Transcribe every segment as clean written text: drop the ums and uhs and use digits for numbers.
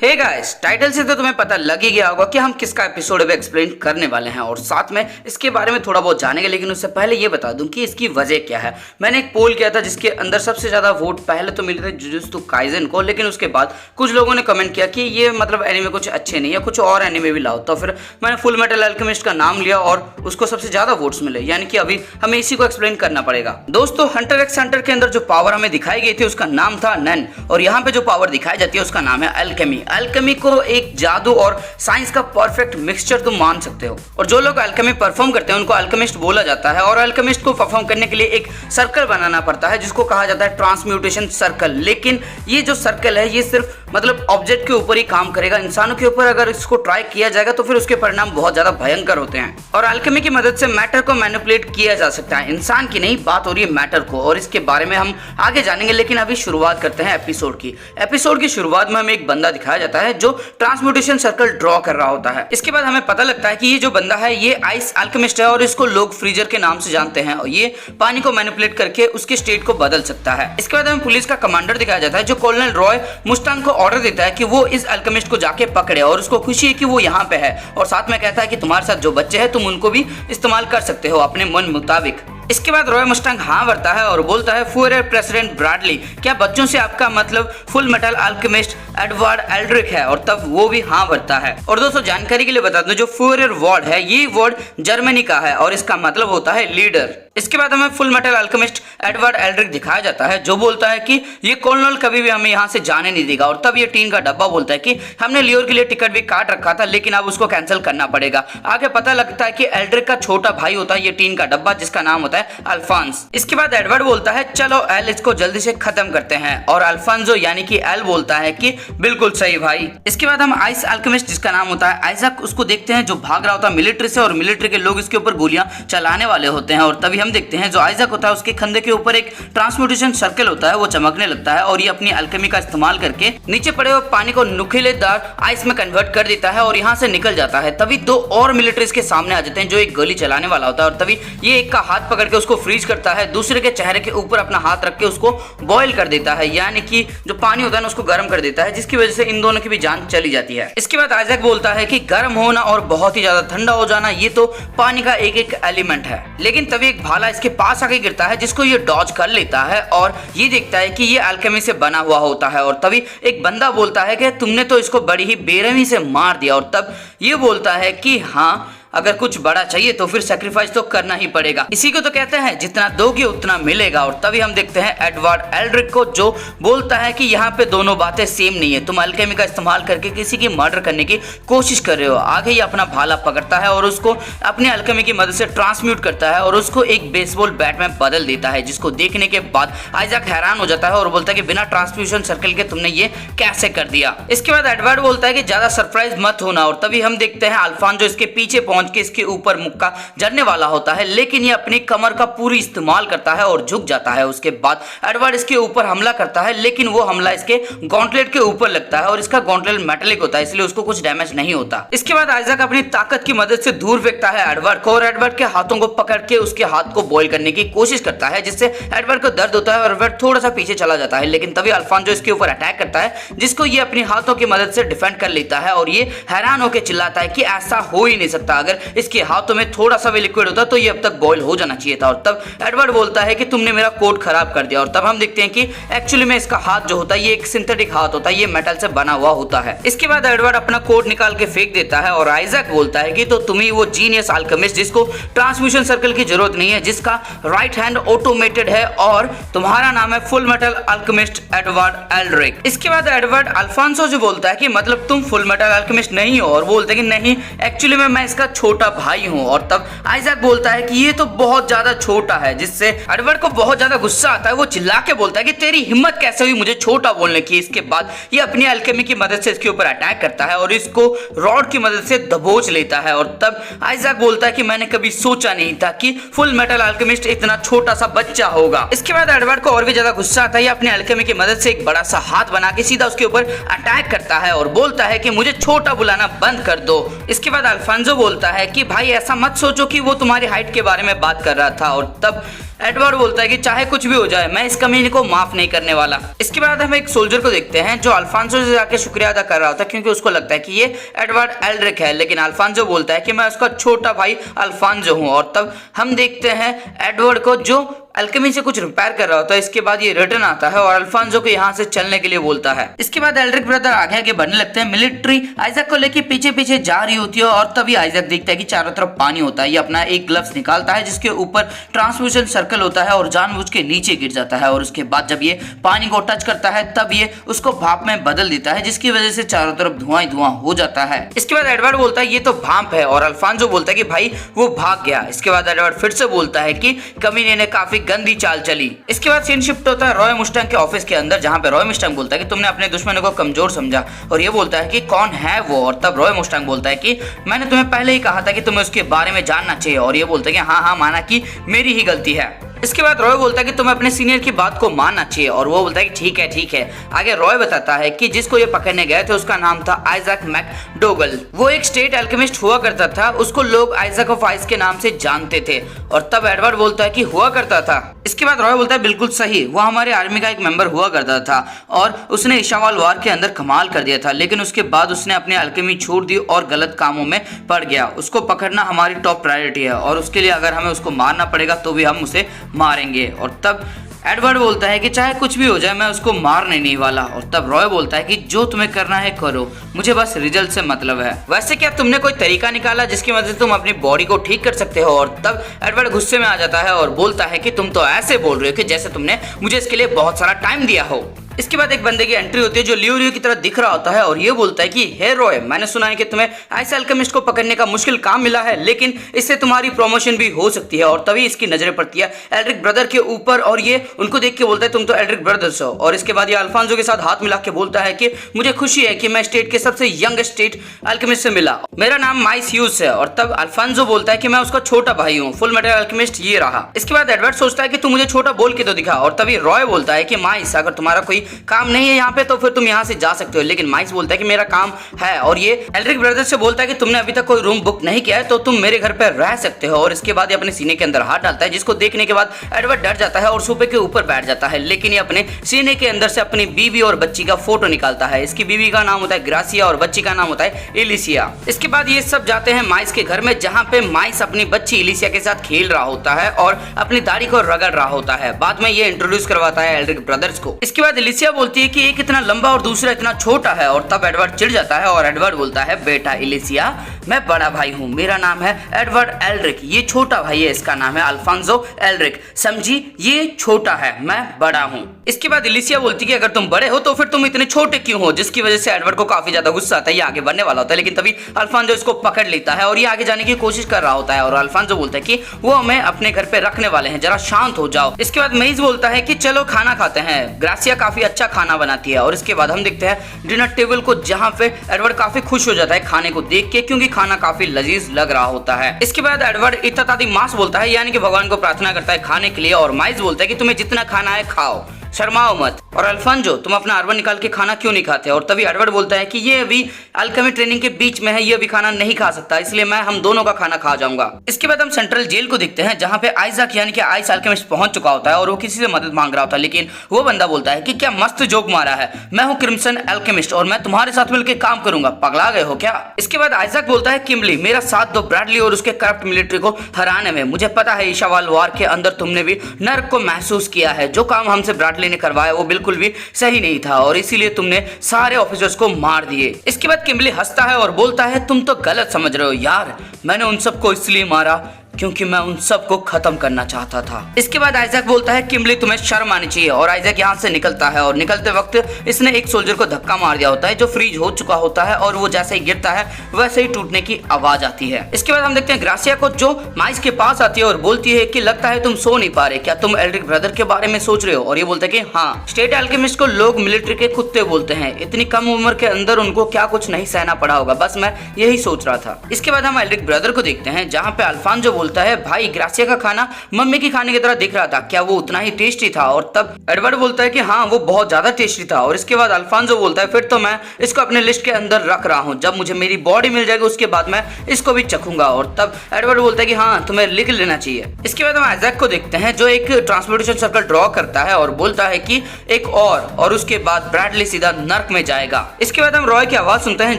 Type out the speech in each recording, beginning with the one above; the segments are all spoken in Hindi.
हे गाइस, टाइटल से तो तुम्हें पता लग ही गया होगा कि हम किसका एपिसोड अब एक्सप्लेन करने वाले हैं और साथ में इसके बारे में थोड़ा बहुत जानेंगे। लेकिन उससे पहले ये बता दूं कि इसकी वजह क्या है। मैंने एक पोल किया था जिसके अंदर सबसे ज्यादा वोट पहले तो मिले थे जुजुत्सु काइसेन को, लेकिन उसके बाद कुछ लोगों ने कमेंट किया कि ये मतलब एनिमे कुछ अच्छे नहीं है, कुछ और एनिमे भी लाओ। तो फिर मैंने फुल मेटल अल्केमिस्ट का नाम लिया और उसको सबसे ज्यादा वोट्स मिले, यानी कि अभी हमें इसी को एक्सप्लेन करना पड़ेगा। दोस्तों, हंटर एक्स हंटर के अंदर जो पावर हमें दिखाई गई थी उसका नाम था नन, और यहाँ पे जो पावर दिखाई जाती है उसका नाम है अल्केमी। अल्केमी को एक जादू और साइंस का परफेक्ट मिक्सचर तुम मान सकते हो, और जो लोग अल्केमी परफॉर्म करते हैं उनको अल्केमिस्ट बोला जाता है। और अल्केमिस्ट को परफॉर्म करने के लिए एक सर्कल बनाना पड़ता है जिसको कहा जाता है ट्रांसम्यूटेशन सर्कल। लेकिन ये जो सर्कल है ये सिर्फ मतलब ऑब्जेक्ट के ऊपर ही काम करेगा, इंसानों के ऊपर अगर इसको ट्राई किया जाएगा तो फिर उसके परिणाम बहुत ज्यादा भयंकर होते हैं। और अल्केमी की मदद से मैटर को मैनिपुलेट किया जा सकता है, इंसान की नहीं, बात हो रही है मैटर को, और इसके बारे में हम आगे जानेंगे। लेकिन अभी शुरुआत करते हैं एपिसोड की। एपिसोड की शुरुआत में हमें एक बंदा दिखाया जाता है जो ट्रांसम्यूटेशन सर्कल ड्रॉ कर रहा होता है। इसके बाद हमें पता लगता है कि ये जो बंदा है ये आइस अल्केमिस्ट है और इसको लोग फ्रीजर के नाम से जानते हैं, और ये पानी को मैनिपुलेट करके उसके स्टेट को बदल सकता है। इसके बाद हमें पुलिस का कमांडर दिखाया जाता है जो कर्नल रॉय मुस्टांग को ऑर्डर देता है कि वो इस अल्केमिस्ट को जाके पकड़े, और उसको खुशी है कि वो यहाँ पे है, और साथ में कहता है कि तुम्हारे साथ जो बच्चे हैं तुम उनको भी इस्तेमाल कर सकते हो अपने मन मुताबिक। इसके बाद रॉय मुस्टांग हाँ भरता है और बोलता है फुएरर प्रेसिडेंट ब्रैडली, क्या बच्चों से आपका मतलब full metal alchemist Edward Elric है? और तब वो भी हाँ भरता है। और दोस्तों, जानकारी के लिए बता दूं, जो फुएरर वर्ड है ये वर्ड जर्मनी का है और इसका मतलब होता है लीडर। इसके बाद हमें full metal alchemist Edward Elric दिखाया जाता है जो बोलता है कि ये कर्नल कभी भी हमें यहाँ से जाने नहीं देगा। और तब ये टीन का डब्बा बोलता है कि हमने लियोर के लिए टिकट भी काट रखा था लेकिन अब उसको कैंसिल करना पड़ेगा। आगे पता लगता है कि एल्ड्रिक का छोटा भाई होता है ये टीन का डब्बा, जिसका नाम होता है अल्फांस। इसके बाद एडवर्ड बोलता है चलो एल इसको जल्दी से खत्म करते हैं, और अल्फांसो यानी कि एल बोलता है कि बिल्कुल सही भाई। इसके बाद हम आइस अल्केमिस्ट जिसका नाम होता है आइजक उसको देखते हैं जो भाग रहा होता है मिलिट्री से, और मिलिट्री के लोग इसके ऊपर गोलियां चलाने वाले होते हैं। और तभी हम देखते हैं जो आइजक होता है उसके कंधे के ऊपर एक ट्रांसम्यूटेशन सर्कल होता है, वो चमकने लगता है और ये अपनी अल्केमी का इस्तेमाल करके नीचे पड़े हुए पानी को नुकीलेदार आइस में कन्वर्ट कर देता है और यहाँ से निकल जाता है। तभी दो और मिलिट्रीज के सामने आ जाते हैं जो एक गोली चलाने वाला होता है, और तभी ये एक का हाथ पकड़ के उसको फ्रीज करता है, दूसरे के चेहरे के ऊपर अपना हाथ रख के उसको बॉयल कर देता है, यानी कि जो पानी होता है ना उसको गर्म कर देता है, जिसकी वजह से इन दोनों की भी जान चली जाती है। इसके बाद आइजक बोलता है कि गर्म होना और बहुत ही ज्यादा ठंडा हो जाना ये तो पानी का एक एक एलिमेंट है। लेकिन तभी एक भाला इसके पास आके गिरता है जिसको ये डॉज कर लेता है और ये देखता है कि ये अल्केमी से बना हुआ होता है। और तभी एक बंदा बोलता है कि तुमने तो इसको बड़ी ही बेरहमी से मार दिया, और तब ये बोलता है कि हाँ, अगर कुछ बड़ा चाहिए तो फिर सैक्रिफाइस तो करना ही पड़ेगा, इसी को तो कहते हैं जितना दोगे उतना मिलेगा। और तभी हम देखते हैं एडवर्ड एल्ड्रिक को जो बोलता है कि यहाँ पे दोनों बातें सेम नहीं है, तुम अल्केमी का इस्तेमाल करके किसी की मर्डर करने की कोशिश कर रहे हो। आगे ये अपना भाला पकड़ता है और उसको अपने अल्केमी की मदद से ट्रांसम्यूट करता है और उसको एक बेसबॉल बैट में बदल देता है, जिसको देखने के बाद आइजक हैरान हो जाता है और बोलता है कि बिना ट्रांसम्यूशन सर्कल के तुमने ये कैसे कर दिया। इसके बाद एडवर्ड बोलता है कि ज्यादा सरप्राइज मत होना, और तभी हम देखते हैं अल्फांसो इसके पीछे के इसके ऊपर मुक्का जड़ने वाला होता है, लेकिन ये अपनी कमर का पूरी इस्तेमाल करता है और झुक जाता है। उसके बाद एडवर्ड इसके ऊपर हमला करता है, लेकिन वो हमला इसके गॉन्टलेट के ऊपर लगता है और इसका गॉन्टलेट मेटालिक होता है, इसलिए उसको कुछ डैमेज नहीं होता। इसके बाद आइजक अपनी ताकत की मदद से दूर फेंकता है एडवर्ड को, और एडवर्ड के हाथों को पकड़ के उसके हाथ को बॉयल करने की कोशिश करता है, जिससे एडवर्ड को दर्द होता है और एडवर्ड थोड़ा सा पीछे चला जाता है। लेकिन तभी अल्फांसो इसके ऊपर अटैक करता है, जिसको ये अपनी हाथों की मदद से डिफेंड कर लेता है, और ये हैरान होकर चिल्लाता है कि ऐसा हो ही नहीं सकता, अगर इसके हाथों में थोड़ा सा भी लिक्विड होता तो ये अब तक बॉयल हो जाना चाहिए था। और तब एडवर्ड बोलता है कि तुमने मेरा कोट खराब कर दिया, और तब हम देखते हैं कि एक्चुअली में इसका हाथ जो होता है ये एक सिंथेटिक हाथ होता है, ये मेटल से बना हुआ होता है। इसके बाद एडवर्ड अपना कोट निकाल के फेंक देता है और आइजक बोलता है कि तो तुम ही वो जीनियस अल्केमिस्ट जिसको ट्रांसम्यूशन सर्कल की जरूरत नहीं है, जिसका राइट हैंड ऑटोमेटेड है, और तुम्हारा नाम है full metal alchemist Edward Elric. इसके बाद एडवर्ड अल्फांसो जो बोलता है कि मतलब तुम फुल मेटल अल्केमिस्ट नहीं हो, और बोलते हैं कि नहीं, एक्चुअली में मैं इसका छोटा भाई हूं। और तब आइजक बोलता है कि ये तो बहुत ज्यादा छोटा है, जिससे एडवर्ड को बहुत ज्यादा गुस्सा आता है। वो चिल्ला के बोलता है कि तेरी हिम्मत कैसे हुई मुझे छोटा बोलने की। इसके बाद ये अपनी अल्केमी की मदद से इसके ऊपर अटैक करता है और इसको रॉड की मदद से दबोच लेता है। और तब आइजक बोलता है कि मैंने कभी सोचा नहीं था कि फुल मेटल अल्केमिस्ट इतना छोटा सा बच्चा होगा। इसके बाद एडवर्ड को और भी ज्यादा गुस्सा आता है, अपने अल्केमी की मदद से एक बड़ा सा हाथ बना के सीधा उसके ऊपर अटैक करता है और बोलता है कि मुझे छोटा बुलाना बंद कर दो। इसके बाद अल्फांसो बोलता है कि भाई ऐसा मत सोचो कि वो तुम्हारी हाइट के बारे में बात कर रहा था। और तब एडवर्ड बोलता है कि चाहे कुछ भी हो जाए मैं इस कमीने को माफ नहीं करने वाला। इसके बाद हम एक सोल्जर को देखते हैं जो अल्फांसो से जाके शुक्रिया अदा कर रहा होता है क्योंकि उसको लगता है कि ये एडवर्ड एल्ड्रिक है, लेकिन अल्फांसो बोलता है कि मैं उसका छोटा भाई अल्फांसो हूँ। और तब हम देखते हैं एडवर्ड को जो अल्केमी से कुछ रिपेयर कर रहा होता है। इसके बाद ये रिटर्न आता है और अल्फांसो को यहाँ से चलने के लिए बोलता है। इसके बाद एल्ड्रिक ब्रदर आगे आगे बढ़ने लगते हैं। मिलिट्री आइजैक को लेके पीछे पीछे जा रही होती है और तभी आइजैक देखता है कि चारों तरफ पानी होता है। ये अपना एक ग्लव्स निकालता है जिसके ऊपर ट्रांसमिशन सर्कल होता है और जानबूझ के नीचे गिर जाता है और उसके बाद जब ये पानी को टच करता है तब ये उसको भाप में बदल देता है जिसकी वजह से चारों तरफ धुआं ही धुआं हो जाता है। इसके बाद एडवर्ड बोलता है ये तो भाप है और अल्फांसो बोलता है कि भाई वो भाग गया। इसके बाद एडवर्ड फिर से बोलता है कि कमीने ने काफी गंदी चाल चली। इसके बाद सीन शिफ्ट होता है रॉय मुस्टैंग के ऑफिस के अंदर जहां पे रॉय मुस्टैंग बोलता है कि तुमने अपने दुश्मनों को कमजोर समझा और ये बोलता है कि कौन है वो। और तब रॉय मुस्टैंग बोलता है कि मैंने तुम्हें पहले ही कहा था कि तुम्हें उसके बारे में जानना चाहिए। और ये बोलता है कि हाँ माना कि मेरी ही गलती है। इसके बाद रॉय बोलता है कि तुम्हें अपने सीनियर की बात को मानना चाहिए और वो बोलता है कि ठीक है। आगे रॉय बताता है कि जिसको ये पकड़ने गए थे उसका नाम था आइजैक मैकडोगल। वो एक स्टेट अल्केमिस्ट हुआ करता था, उसको लोग आइजैक ऑफ आइस के नाम से जानते थे। और तब एडवर्ड बोलता है कि हुआ करता था। इसके बाद रॉय बोलता है बिल्कुल सही, वो हमारे आर्मी का एक मेंबर हुआ करता था और उसने इशावाल वार के अंदर कमाल कर दिया था, लेकिन उसके बाद उसने अपनी अल्केमी छोड़ दी और गलत कामों में पड़ गया। उसको पकड़ना हमारी टॉप प्रायोरिटी है और उसके लिए अगर हमें उसको मारना पड़ेगा तो भी हम उसे मारेंगे। और तब एडवर्ड बोलता है कि चाहे कुछ भी हो जाए मैं उसको मारने नहीं वाला। और तब रॉय बोलता है कि जो तुम्हें करना है करो, मुझे बस रिजल्ट से मतलब है। वैसे क्या तुमने कोई तरीका निकाला जिसकी वजह से तुम अपनी बॉडी को ठीक कर सकते हो? और तब एडवर्ड गुस्से में आ जाता है और बोलता है कि तुम तो ऐसे बोल रहे हो कि जैसे तुमने मुझे इसके लिए बहुत सारा टाइम दिया हो। इसके बाद एक बंदे की एंट्री होती है जो लियो की तरह दिख रहा होता है और ये बोलता है कि हे रॉय, मैंने सुना है कि तुम्हें आइस अल्केमिस्ट को पकड़ने का मुश्किल काम मिला है, लेकिन इससे तुम्हारी प्रमोशन भी हो सकती है। और तभी इसकी नजरें पड़ती है एल्ड्रिक ब्रदर के ऊपर और ये उनको देख के बोलता है तुम तो एल्ड्रिक ब्रदर्स हो। और इसके बाद ये अल्फांसो के साथ हाथ मिला के बोलता है कि मुझे खुशी है कि मैं स्टेट के सबसे यंग स्टेट अल्केमिस्ट से मिला, मेरा नाम माइस ह्यूज है। और तब अल्फांसो बोलता है कि मैं उसका छोटा भाई हूँ, फुल मेटल अल्केमिस्ट ये रहा। इसके बाद एडवर्ड सोचता है कि तू मुझे छोटा बोल के तो दिखा। और तभी रॉय बोलता है कि माइस, अगर तुम्हारा कोई काम नहीं है यहाँ पे तो फिर तुम यहाँ से जा सकते हो, लेकिन माइस बोलता है कि मेरा काम है। और ये एल्ड्रिक ब्रदर से बोलता है कि तुमने अभी तक कोई रूम बुक नहीं किया है तो तुम मेरे घर पे रह सकते हो। और इसके बाद ये अपने सीने के अंदर हाथ डालता है जिसको देखने के बाद एडवर्ड डर जाता है और सोफे के ऊपर बैठ जाता है, लेकिन ये अपने सीने के अंदर से अपनी बीवी और बच्ची का फोटो निकालता है। इसकी बीवी का नाम होता है ग्रासिया और बच्ची का नाम होता है इलिसिया। इसके बाद ये सब जाते हैं माइस के घर में जहाँ पे माइस अपनी बच्ची इलिसिया के साथ खेल रहा होता है और अपनी दाढ़ी को रगड़ रहा होता है। बाद में ये इंट्रोड्यूस करवाता है एल्ड्रिक ब्रदर्स को। इसके बाद इलिसिया बोलती है कि एक इतना लंबा और दूसरा इतना छोटा है। और तब एडवर्ड चिढ़ जाता है और एडवर्ड बोलता है बेटा इलिसिया, मैं बड़ा भाई हूँ, मेरा नाम है एडवर्ड एल्ड्रिक, ये छोटा भाई है, इसका नाम है अल्फांसो एल्ड्रिक, समझी, ये छोटा है, मैं बड़ा हूँ। इसके बाद इलिसिया बोलती है कि अगर तुम बड़े हो तो फिर तुम इतने छोटे क्यों हो, जिसकी वजह से एडवर्ड को काफी ज्यादा गुस्सा आता है, ये आगे बढ़ने वाला होता है, लेकिन तभी अल्फांसो इसको पकड़ लेता है और ये आगे जाने की कोशिश कर रहा होता है। और अल्फांसो बोलता है कि वो हमें अपने घर पे रखने वाले हैं, जरा शांत हो जाओ। इसके बाद मेइज बोलता है कि चलो खाना खाते हैं, ग्रासिया काफी अच्छा खाना बनाती है। और इसके बाद हम देखते हैं डिनर टेबल को जहां पे एडवर्ड काफी खुश हो जाता है खाने को देख के, क्योंकि खाना काफी लजीज लग रहा होता है। इसके बाद एडवर्ड इत्तादी मास बोलता है, यानी कि भगवान को प्रार्थना करता है खाने के लिए। और माइस बोलता है कि तुम्हें जितना खाना है खाओ, शर्माओ मत। और अल्फांसो, तुम अपना अर्बन निकाल के खाना क्यों नहीं खाते? और तभी एडवर्ड बोलता है कि ये अभी अल्केमी ट्रेनिंग के बीच में है, ये अभी खाना नहीं खा सकता, इसलिए मैं हम दोनों का खाना खा जाऊंगा। इसके बाद हम सेंट्रल जेल को देखते हैं जहां पे आइजैक यानी कि आइस अल्केमिस्ट पहुंच चुका होता है और वो किसी से मदद मांग रहा होता है, लेकिन वो बंदा बोलता है कि क्या मस्त जोक मारा है, मैं हूँ क्रिम्सन अल्केमिस्ट और मैं तुम्हारे साथ मिलकर काम करूंगा, पगला गए हो क्या? इसके बाद आइजैक बोलता है किम्बली, मेरा साथ दो ब्रैडली और उसके करप्ट मिलिट्री को हराने में। मुझे पता है इशावाल वार के अंदर तुमने भी नर्क को महसूस किया है, जो काम हमसे ब्रैडली ने करवाया वो बिल्कुल भी सही नहीं था और इसीलिए तुमने सारे ऑफिसर्स को मार दिए। इसके बाद किम्बली हंसता है और बोलता है तुम तो गलत समझ रहे हो यार, मैंने उन सबको इसलिए मारा क्योंकि मैं उन सबको खत्म करना चाहता था। इसके बाद आइजैक बोलता है किम्बली तुम्हें शर्म आनी चाहिए। और आइजैक यहाँ से निकलता है और निकलते वक्त इसने एक सोल्जर को धक्का मार दिया होता है जो फ्रीज हो चुका होता है और वो जैसे ही गिरता है वैसे ही टूटने की आवाज आती है। इसके बाद हम देखते हैं ग्रासिया को जो माइस के पास आती है और बोलती है कि लगता है तुम सो नहीं पा रहे, क्या तुम एल्ड्रिक ब्रदर के बारे में सोच रहे हो? और ये बोलता है कि हाँ, स्टेट अल्केमिस्ट को लोग मिलिट्री के कुत्ते बोलते हैं, इतनी कम उम्र के अंदर उनको क्या कुछ नहीं सहना पड़ा होगा, बस मैं यही सोच रहा था। इसके बाद हम एल्ड्रिक ब्रदर को देखते हैं जहाँ पे अल्फांसो बोलता बोलता है भाई ग्रासिया का खाना मम्मी के खाने की तरह दिख रहा था, क्या वो उतना ही टेस्टी था? और तब एडवर्ड बोलता है कि हाँ वो बहुत ज्यादा टेस्टी था। और इसके बाद अल्फांसो बोलता है फिर तो मैं इसको अपने लिस्ट के अंदर रख रहा हूँ, जब मुझे मेरी बॉडी मिल जाएगी उसके बाद मैं इसको भी चखूंगा। और तब एडवर्ड बोलता है कि हाँ तुम्हें लिख लेना चाहिए। इसके बाद हम आइजैक को देखते हैं जो एक ट्रांसपोर्टेशन सर्कल ड्रॉ करता है और बोलता है कि एक और उसके बाद ब्रैडली सीधा नर्क में जाएगा। इसके बाद हम रॉय की आवाज सुनते हैं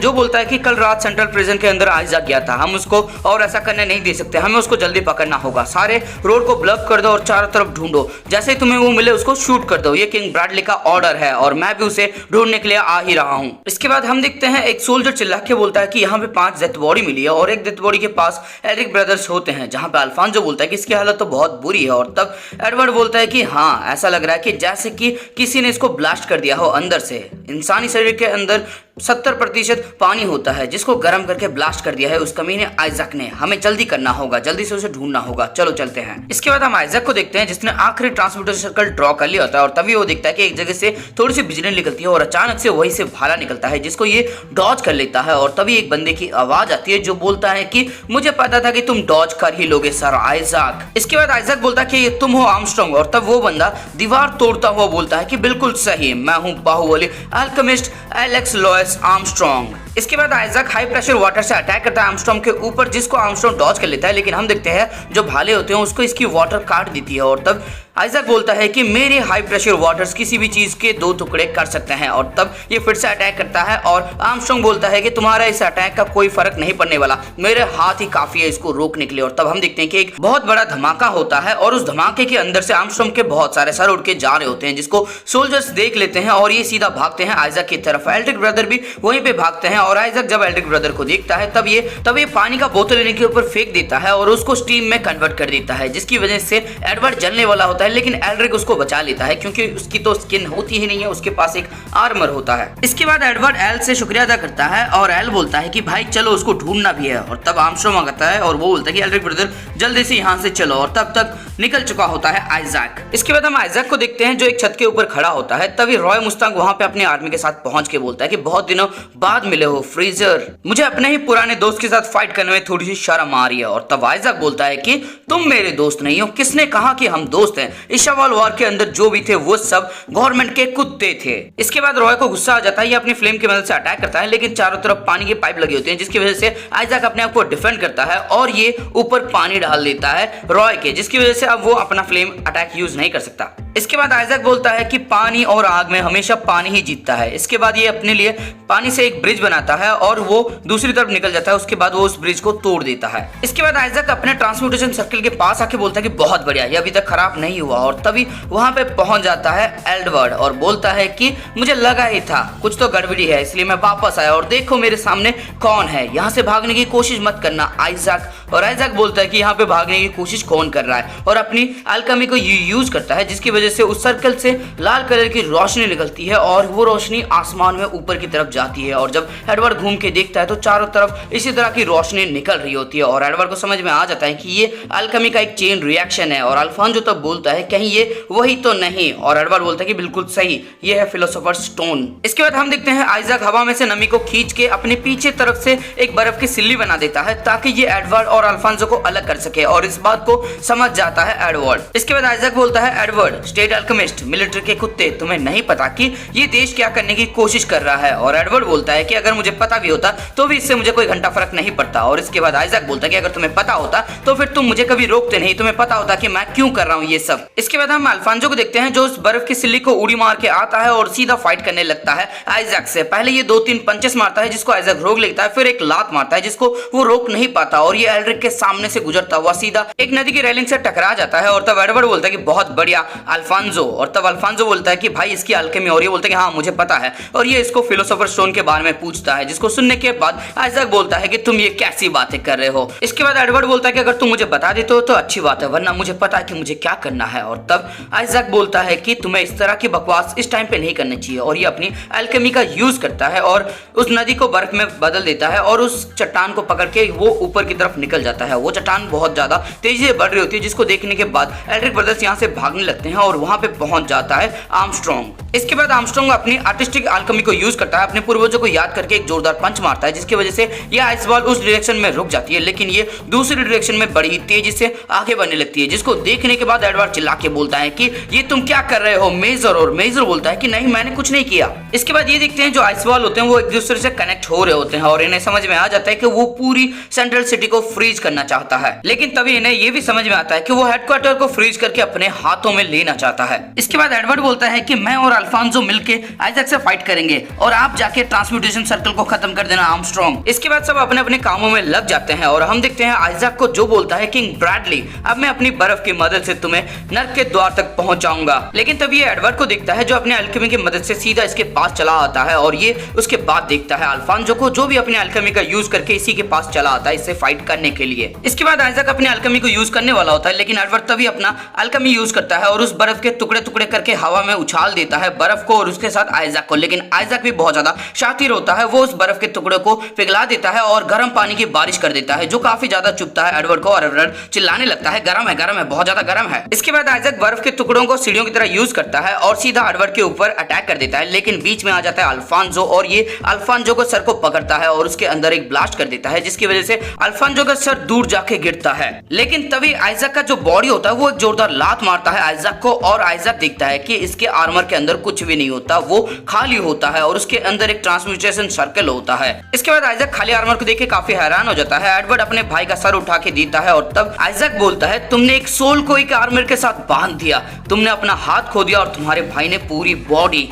जो बोलता है कि कल रात सेंट्रल प्रिजन के अंदर आइजैक गया था, हम उसको और ऐसा करने नहीं दे सकते, हमें उसको जल्दी पकड़ना होगा, सारे रोड को ब्लॉक कर दो और चारों तरफ ढूंढो, जैसे ही तुम्हें वो मिले उसको शूट कर दो, ये किंग ब्रैडली का ऑर्डर है और मैं भी उसे ढूंढने के लिए आ ही रहा हूँ। इसके बाद हम देखते हैं एक सोल्जर चिल्ला के बोलता है कि यहाँ पे 5 डेथ बॉडी मिली है और एक डेथ बॉडी के पास एरिक ब्रदर्स होते हैं, जहाँ पे अल्फांसो बोलता है कि इसकी हालत तो बहुत बुरी है। और तब एडवर्ड बोलता है कि हाँ ऐसा लग रहा है कि जैसे कि किसी ने इसको ब्लास्ट कर दिया हो अंदर से। इंसानी शरीर के अंदर 70% पानी होता है जिसको गर्म करके ब्लास्ट कर दिया है उस कमीने आइजैक ने, हमें जल्दी करना होगा, जल्दी से उसे ढूंढना होगा, चलो चलते हैं। इसके बाद हम आइजैक को देखते हैं जिसने आखिरी ट्रांसपोर्टेशन सर्कल ड्रॉ कर लिया होता है और तभी वो देखता है कि एक जगह से थोड़ी सी बिजली निकलती है और अचानक से वही से भाला निकलता है जिसको ये डॉज कर लेता है। और तभी एक बंदे की आवाज आती है जो बोलता है कि मुझे पता था कि तुम डॉज कर ही लोगे सर आइजैक। इसके बाद आइजैक बोलता है कि तुम हो आर्मस्ट्रांग और तब वो बंदा दीवार तोड़ता हुआ बोलता है कि बिल्कुल सही, मैं हूँ बाहुबली अल्केमिस्ट एलेक्स लॉयस आर्मस्ट्रांग। इसके बाद आइजैक हाई प्रेशर वाटर से अटैक करता है आर्मस्ट्रांग के ऊपर जिसको आर्मस्ट्रांग डॉज कर लेता है, लेकिन हम देखते हैं जो भाले होते हैं उसको इसकी वाटर काट देती है। और तब आइजैक बोलता है कि मेरे हाई प्रेशर वाटर्स किसी भी चीज के 2 टुकड़े कर सकते हैं। और तब ये फिर से अटैक करता है और आर्मस्ट्रांग बोलता है कि तुम्हारा इस अटैक का कोई फर्क नहीं पड़ने वाला, मेरे हाथ ही काफी है इसको रोकने के लिए। और तब हम देखते हैं कि एक बहुत बड़ा धमाका होता है और उस धमाके के अंदर से आर्मस्ट्रांग के बहुत सारे सर उड़ के जा रहे होते हैं जिसको सोल्जर्स देख लेते हैं और ये सीधा भागते हैं आइजैक की तरफ। एल्ड्रिक ब्रदर भी वहीं पे भागते हैं और आइजैक जब एल्ड्रिक ब्रदर को देखता है तब ये पानी का बोतल लेने के ऊपर फेंक देता है और उसको स्टीम में कन्वर्ट कर देता है, जिसकी वजह से एडवर्ड जलने वाला होता है, लेकिन एल्ड्रिक उसको बचा लेता है क्योंकि उसकी तो स्किन होती ही नहीं है, उसके पास एक आर्मर होता है। इसके बाद एडवर्ड एल से शुक्रिया अदा करता है और एल बोलता है कि भाई चलो उसको ढूंढना भी है। और तब आर्मस्ट्रांग आता है और वो बोलता है कि एल्ड्रिक ब्रदर जल्दी से यहाँ से चलो। और तब तक निकल चुका होता है आइजैक। इसके बाद हम आइजैक को देखते हैं जो एक छत के ऊपर खड़ा होता है। तभी रॉय मुस्तांग वहां पे अपनी आर्मी के साथ पहुंच के बोलता है कि बहुत दिनों बाद मिले हो फ्रीजर, मुझे अपने ही पुराने दोस्त के साथ फाइट करने में थोड़ी सी शर्म आ रही है। और तब आइजैक बोलता है कि तुम मेरे दोस्त नहीं हो, किसने कहा कि हम दोस्त हैं? इशावाल वार के अंदर जो भी थे वो सब गवर्नमेंट के कुत्ते थे। इसके बाद रॉय को गुस्सा आ जाता है, ये अपनी फ्लेम की मदद से अटैक करता है, लेकिन चारों तरफ पानी की पाइप लगी होती है जिसकी वजह से आइजैक अपने आप को डिफेंड करता है और ये ऊपर पानी डाल देता है रॉय के, जिसकी वजह से अब वो अपना फ्लेम अटैक यूज नहीं कर सकता। इसके बाद आइजैक बोलता है कि पानी और आग में हमेशा पानी ही जीतता है। इसके बाद ये अपने लिए पानी से एक ब्रिज बनाता है और वो दूसरी तरफ निकल जाता है, उसके बाद वो उस ब्रिज को तोड़ देता है। इसके बाद आइजैक अपने ट्रांसपोर्टेशन सर्कल के पास आके बोलता है कि बहुत बढ़िया, ये अभी तक खराब नहीं हुआ। और तभी वहां पे पहुंच जाता है एडवर्ड और बोलता है कि मुझे लगा ही था कुछ तो गड़बड़ी है, इसलिए मैं वापस आया और देखो मेरे सामने कौन है, यहाँ से भागने की कोशिश मत करना आइजैक। और आइजैक बोलता है कि यहाँ पे भागने की कोशिश कौन कर रहा है और अपनी अल्केमी को यूज करता है, जिसकी वजह से उस सर्कल से लाल कलर की रोशनी निकलती है और वो रोशनी आसमान में ऊपर की तरफ जाती है। और जब एडवर्ड घूम के देखता है तो चारों तरफ इसी तरह की रोशनी निकल रही होती है और एडवर्ड को समझ में आ जाता है कि ये अल्केमी का एक चेन रिएक्शन है। और अल्फांसो तब बोलता है कहीं ये वही तो नहीं, और एडवर्ड बोलता है कि बिल्कुल सही, ये है फिलोसोफर स्टोन। इसके बाद हम देखते हैं आइजैक हवा में से नमी को खींच के अपने पीछे तरफ से एक बर्फ की सिल्ली बना देता है ताकि ये एडवर्ड और अल्फांसो को अलग कर सके, और इस बात को समझ जाता है एडवर्ड। इसके बाद आइजैक बोलता है एडवर्ड स्टेट अल्केमिस्ट मिलिट्री के कुत्ते, तुम्हें नहीं पता कि ये देश क्या करने की कोशिश कर रहा है? और एडवर्ड बोलता है कि अगर मुझे पता भी होता तो भी इससे मुझे कोई घंटा फर्क नहीं पड़ता। और इसके बाद आइजैक बोलता है कि अगर तुम्हें पता होता तो फिर तुम मुझे कभी रोकते नहीं, तुम्हें पता होता कि मैं क्यों कर रहा हूँ ये सब। इसके बाद हम अल्फांसो को देखते हैं जो उस बर्फ की सिल्ली को उड़ी मार के आता है और सीधा फाइट करने लगता है आइजैक से। पहले ये 2-3 पंचेस मारता है जिसको आइजैक रोक लेता है, फिर एक लात मारता है जिसको वो रोक नहीं पाता और ये एल्ड्रिक के सामने से गुजरता हुआ सीधा एक नदी की रेलिंग से टकरा जाता है। और तब एडवर्ड बोलता है कि बहुत बढ़िया अल्फांसो। और तब अल्फांसो बोलता है कि भाई इसकी अल्केमी, और ये बोलता है कि हाँ मुझे पता है, और ये इसको फिलोसोफर स्टोन के बारे में पूछता है, जिसको सुनने के बाद आइजैक बोलता है कि तुम ये कैसी बातें कर रहे हो। इसके बाद एडवर्ड बोलता है कि अगर तुम मुझे बता देते हो तो अच्छी बात है, वरना मुझे पता है कि मुझे क्या करना है। और तब आइजैक बोलता है कि तुम्हें इस तरह की बकवास इस टाइम पे नहीं करनी चाहिए, और ये अपनी अल्केमी का यूज करता है और उस नदी को बर्फ में बदल देता है और उस चट्टान को पकड़ के वो ऊपर की तरफ निकल जाता है। वो चट्टान बहुत ज्यादा तेजी से बढ़ रही होती है, जिसको देखने के बाद एल्ड्रिक ब्रदर्स यहाँ से भागने लगते हैं और और वहां पे पहुंच जाता है आर्मस्ट्रॉन्ग। इसके बाद आर्मस्ट्रॉन्ग अपनी आर्टिस्टिक अल्केमी को यूज करता है, अपने पूर्वजों को याद करके एक जोरदार पंच मारता है, जिसकी वजह से ये आइस बॉल उस डायरेक्शन में रुक जाती है, लेकिन ये दूसरी डायरेक्शन में बड़ी तेजी से आगे बढ़ने लगती है, जिसको देखने के बाद एडवर्ड चिल्ला के बोलता है कि ये तुम क्या कर रहे हो मेजर, और मेजर बोलता है कि नहीं मैंने कुछ नहीं किया। इसके बाद ये देखते हैं जो आइस बॉल होते हैं वो एक दूसरे से कनेक्ट हो रहे होते हैं और इन्हें समझ में आ जाता है कि वो पूरी सेंट्रल सिटी को फ्रीज करना चाहता है, लेकिन तभी इन्हें ये भी समझ में आता है कि वो हेडक्वार्टर को फ्रीज करके अपने हाथों में लेना चाहता है। इसके बाद एडवर्ड बोलता है कि मैं और अल्फांसो मिलके आइजैक से फाइट करेंगे और आप जाके ट्रांसम्यूटेशन सर्कल को खत्म कर देना आर्मस्ट्रॉन्ग। इसके बाद सब अपने अपने कामों में लग जाते हैं और हम देखते हैं आइजैक को जो बोलता है किंग ब्रैडली अब मैं अपनी बर्फ की मदद से तुम्हें नर्क के द्वार तक पहुंचाऊंगा, लेकिन तब ये एडवर्ड को देखता है जो अपने अल्केमी की मदद से सीधा इसके पास चला आता है और ये उसके बाद देखता है अल्फांसो को जो भी अपने अल्केमी का यूज करके इसी के पास चला आता है इससे फाइट करने के लिए। इसके बाद आइजैक अपने अल्केमी को यूज करने वाला होता है, लेकिन एडवर्ड तभी अपना अल्केमी यूज करता है और उस बर्फ के टुकड़े टुकड़े करके हवा में उछाल देता है बर्फ को और उसके साथ आइजैक को, लेकिन आइजैक भी बहुत ज्यादा शातिर होता है, वो उस बर्फ के टुकड़े को पिघला देता है और गर्म पानी की बारिश कर देता है जो काफी ज्यादा चुभता है एडवर्ड को और एडवर्ड चिल्लाने लगता है गरम है बहुत ज्यादा गर्म है। इसके बाद आइजैक बर्फ के टुकड़ों को सीढ़ियों की तरह यूज करता है और सीधा एडवर्ड के ऊपर अटैक कर देता है, लेकिन बीच में आ जाता है अल्फांसो और ये अल्फांसो को सर को पकड़ता है और उसके अंदर एक ब्लास्ट कर देता है, जिसकी वजह से अल्फांसो का सर दूर जाके गिरता है। लेकिन तभी आइजैक का जो बॉडी होता है वो एक जोरदार लात मारता है आइजैक को और आइजैक देखता है कि इसके आर्मर के अंदर कुछ भी नहीं होता, वो खाली होता है और उसके अंदर एक ट्रांसम्यूटेशन सर्कल होता है। इसके बाद आइजैक खाली आर्मर को देख के काफी हैरान हो जाता है। एडवर्ड अपने भाई का सर उठा के देता है और तब आइजैक बोलता है तुमने एक सोल को एक आर्मर के साथ बांध दिया, तुमने अपना हाथ खो दिया और तुम्हारे भाई ने पूरी बॉडी।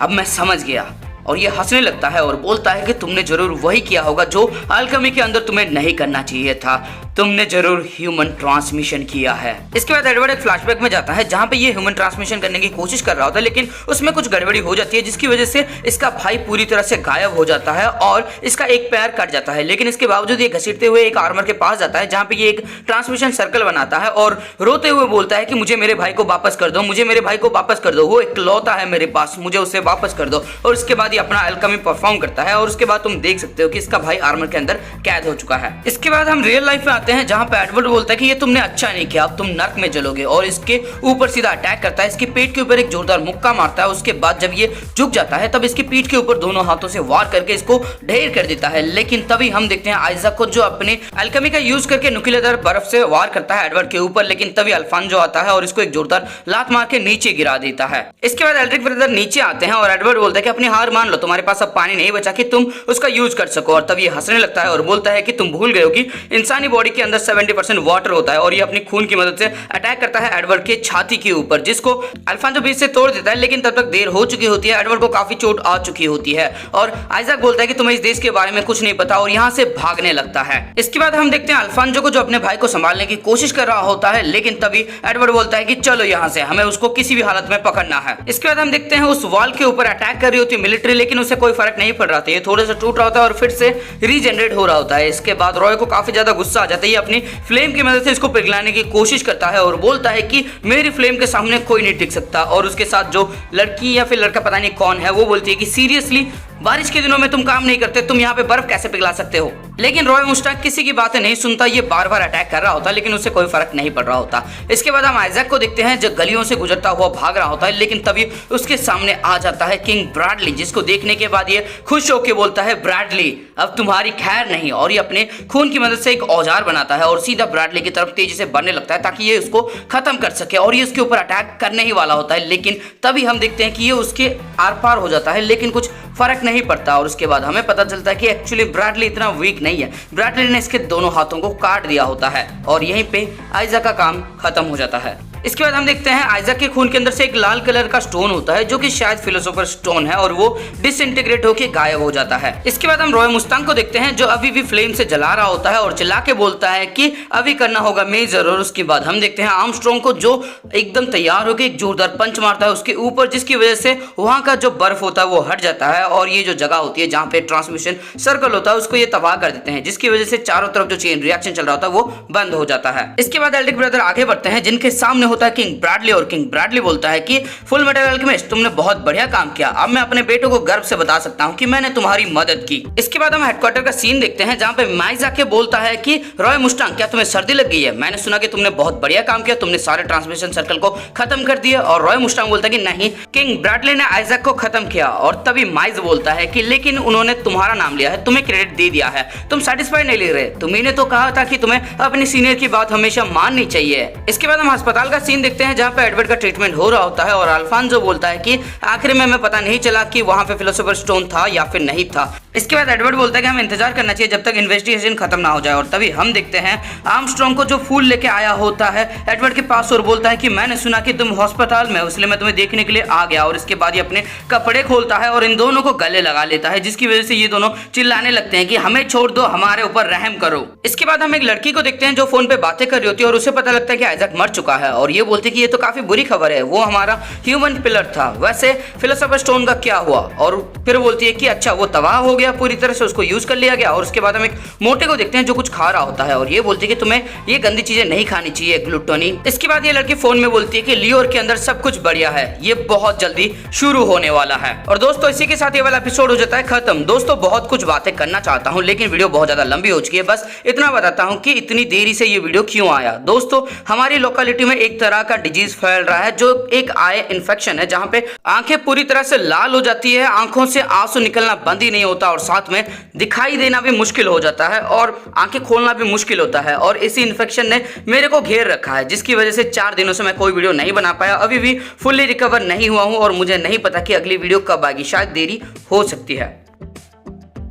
अब मैं समझ गया। और ये हंसने लगता है और बोलता है कि तुमने जरूर वही किया होगा जो अल्केमी के अंदर तुम्हें नहीं करना चाहिए था, तुमने जरूर ह्यूमन ट्रांसमिशन किया है। इसके बाद एडवर्ड एक फ्लैशबैक में जाता है जहां पे ये ह्यूमन ट्रांसमिशन करने की कोशिश कर रहा होता है, लेकिन उसमें कुछ गड़बड़ी हो जाती है जिसकी वजह से इसका भाई पूरी तरह से गायब हो जाता है और इसका एक पैर कट जाता है, लेकिन इसके बावजूद ये घसीटते हुए एक आर्मर के पास जाता है जहां पे ये एक ट्रांसमिशन सर्कल बनाता है और रोते हुए बोलता है कि मुझे मेरे भाई को वापस कर दो, मुझे मेरे भाई को वापस कर दो, वो इकलौता है मेरे पास, मुझे उसे वापस कर दो। और उसके बाद ये अपना अल्केमी परफॉर्म करता है और उसके बाद तुम देख सकते हो कि इसका भाई आर्मर के अंदर कैद हो चुका है। इसके बाद हम रियल लाइफ में आते हैं जहां पे एडवर्ड बोलता है कि ये तुमने अच्छा नहीं किया, अब तुम नर्क में जलोगे और इसके ऊपर सीधा अटैक करता है, इसके पेट के ऊपर एक जोरदार मुक्का मारता है। उसके बाद जब ये झुक जाता है तब इसकी पीठ के ऊपर दोनों हाथों से वार करके इसको ढेर कर देता है, लेकिन तभी हम देखते हैं आइजैक को जो अपने अल्केमी का यूज करके नुकीलेदार बर्फ से वार करता है एडवर्ड के ऊपर, लेकिन तभी अल्फांसो आता है और इसको एक जोरदार लात मार के नीचे गिरा देता है। इसके बाद एल्ड्रिक ब्रदर नीचे आते हैं और एडवर्ड बोलता है कि अपनी हार मान लो, तुम्हारे पास अब पानी नहीं बचा कि तुम उसका यूज कर सको। और तब ये हंसने लगता है और बोलता है कि तुम भूल गए हो कि इंसानी बॉडी के अंदर 70% वाटर होता है, और ये अपनी खून की मदद से अटैक करता है एडवर्ड के छाती के ऊपर, जिसको अल्फांसो बीच से तोड़ देता है, लेकिन तब तक देर हो चुकी होती है, एडवर्ड को काफी चोट आ चुकी होती है और आइजैक बोलता है कि तुम्हें इस देश के बारे में कुछ नहीं पता और यहाँ से भागने लगता है। इसके बाद हम देखते हैं अल्फांसो को जो अपने भाई को संभालने की कोशिश कर रहा होता है, लेकिन तभी एडवर्ड बोलता है कि चलो यहाँ से, हमें उसको किसी भी हालत में पकड़ना है। इसके बाद हम देखते हैं उस वॉल के ऊपर अटैक कर रही होती है मिलिट्री, लेकिन उसे कोई फर्क नहीं पड़ रहा था, ये थोड़ा सा टूट रहा होता है और फिर से रीजनरेट हो रहा होता है। इसके बाद रॉय को काफी ज्यादा गुस्सा आ जाता है, ये अपनी फ्लेम की मदद से इसको पिघलाने की कोशिश करता है और बोलता है कि मेरी फ्लेम के सामने कोई नहीं टिक सकता। और उसके साथ जो लड़की या फिर लड़का पता नहीं कौन है वो बोलती है कि सीरियसली बारिश के दिनों में तुम काम नहीं करते, तुम यहाँ पे बर्फ कैसे पिघला सकते हो। लेकिन रॉय मुस्टैक किसी की बातें नहीं सुनता, ये बार बार अटैक कर रहा होता है, लेकिन उसे कोई फर्क नहीं पड़ रहा होता। इसके बाद हम आइजैक को देखते हैं जो गलियों से गुजरता हुआ भाग रहा होता है, लेकिन तभी उसके सामने आ जाता है किंग ब्रैडली, जिसको देखने के बाद ये खुश होकर बोलता है ब्रैडली अब तुम्हारी खैर नहीं, और ये अपने खून की मदद से एक औजार बनाता है और सीधा ब्रैडली की तरफ तेजी से बढ़ने लगता है ताकि ये उसको खत्म कर सके, और ये उसके ऊपर अटैक करने ही वाला होता है, लेकिन तभी हम देखते हैं कि ये उसके आर पार हो जाता है, लेकिन कुछ फर्क नहीं पड़ता। और उसके बाद हमें पता चलता है कि एक्चुअली ब्रैडली इतना वीक नहीं है, ब्रैडली ने इसके दोनों हाथों को काट दिया होता है और यहीं पे आइजैक का काम खत्म हो जाता है। इसके बाद हम देखते हैं आइजैक के खून के अंदर से एक लाल कलर का स्टोन होता है जो कि शायद फिलोसोफर स्टोन है और वो डिसइंटीग्रेट होकर गायब हो जाता है। इसके बाद हम रॉय मुस्तांग को देखते हैं जो अभी भी फ्लेम से जला रहा होता है और चिल्ला के बोलता है कि अभी करना होगा मेजर। और उसके बाद हम देखते हैं आर्मस्ट्रॉन्ग को जो एकदम तैयार होकर एक जोरदार पंच मारता है उसके ऊपर, जिसकी वजह से वहां का जो बर्फ होता है वो हट जाता है और ये जो जगह होती है जहां पे ट्रांसमिशन सर्कल होता है उसको ये तबाह कर देते हैं, जिसकी वजह से चारों तरफ जो चेन रिएक्शन चल रहा होता है वो बंद हो जाता है। इसके बाद एल्ड्रिक ब्रदर आगे बढ़ते हैं जिनके सामने होता है किंग ब्रैडली और किंग ब्रैडली बोलता है कि फुल मेटल अल्केमिस्ट तुमने बहुत बढ़िया काम किया, अब मैं अपने बेटे को गर्व से बता सकता हूँ कि मैंने तुम्हारी मदद की। इसके बाद हम हेडक्वार्टर का सीन देखते हैं जहाँ पे माइक आके बोलता है कि रॉय मुस्टांग क्या तुम्हें सर्दी लग गई है, मैंने सुना कि तुमने बहुत बढ़िया काम किया, तुमने सारे ट्रांसमिशन सर्कल को खत्म कर दिया। और रॉय मुस्टांग बोलता है कि नहीं, किंग ब्रैडली ने आइजैक को खत्म किया। और तभी माइज बोलता है कि लेकिन उन्होंने तुम्हारा नाम लिया है, तुम्हें क्रेडिट दे दिया है, तुम सेटिस्फाइड नहीं ले रहे, तुम्ही ने तो कहा था कि तुम्हें अपने सीनियर की बात हमेशा माननी चाहिए। इसके बाद हम अस्पताल का सीन देखते हैं जहाँ पे एडवर्ड का ट्रीटमेंट हो रहा होता है और अल्फांसो बोलता है कि आखिर में हमें पता नहीं चला कि वहां पे फिलोसोफर स्टोन था या फिर नहीं था। इसके बाद एडवर्ड बोलता है कि हमें इंतजार करना चाहिए जब तक इन्वेस्टिगेशन खत्म ना हो जाए। और तभी हम देखते हैं आर्मस्ट्रॉन्ग को जो फूल लेके आया होता है एडवर्ड के पास और बोलता है कि मैंने सुना कि तुम अस्पताल में हो, इसलिए मैं तुम्हें देखने के लिए आ गया। और इसके बाद ये अपने कपड़े खोलता है और इन दोनों को गले लगा लेता है, जिसकी वजह से ये दोनों चिल्लाने लगते हैं कि हमें छोड़ दो, हमारे ऊपर रहम करो। इसके बाद हम एक लड़की को देखते हैं जो फोन पे बातें कर रही होती है और उसे पता लगता है कि आइजैक मर चुका है और ये बोलती है कि ये तो काफी बुरी खबर है, वो हमारा ह्यूमन पिलर था, वैसे फिलोसोफर स्टोन का क्या हुआ। और फिर बोलती है कि अच्छा वो तबाह हो गया, पूरी तरह से उसको यूज कर लिया गया। और उसके बाद हम एक मोटे को देखते हैं जो कुछ खा रहा होता है और ये बोलती है कि तुम्हें ये गंदी चीजें नहीं खानी चाहिए ग्लूटोनी। इसके बाद ये लड़की फोन में बोलती है कि लियोर के अंदर सब कुछ बढ़िया है, ये बहुत जल्दी शुरू होने वाला है। और दोस्तों इसी के साथ ये वाला एपिसोड हो जाता है खत्म। दोस्तों बहुत कुछ बातें करना चाहता हूँ लेकिन वीडियो बहुत ज्यादा लंबी हो चुकी है, बस इतना बताता हूँ कि इतनी देरी से ये वीडियो क्यों आया। दोस्तों हमारी लोकेलिटी में एक तरह का डिजीज फैल रहा है जो एक आई इन्फेक्शन है, जहाँ पे आंखें पूरी तरह से लाल हो जाती है, आंखों से आंसू निकलना बंद ही नहीं होता और साथ में दिखाई देना भी मुश्किल हो जाता है और आंखें खोलना भी मुश्किल होता है। और इसी इन्फेक्शन ने मेरे को घेर रखा है, जिसकी वजह से 4 दिनों से मैं कोई वीडियो नहीं बना पाया, अभी भी फुल्ली रिकवर नहीं हुआ हूं और मुझे नहीं पता कि अगली वीडियो कब आएगी, शायद देरी हो सकती है।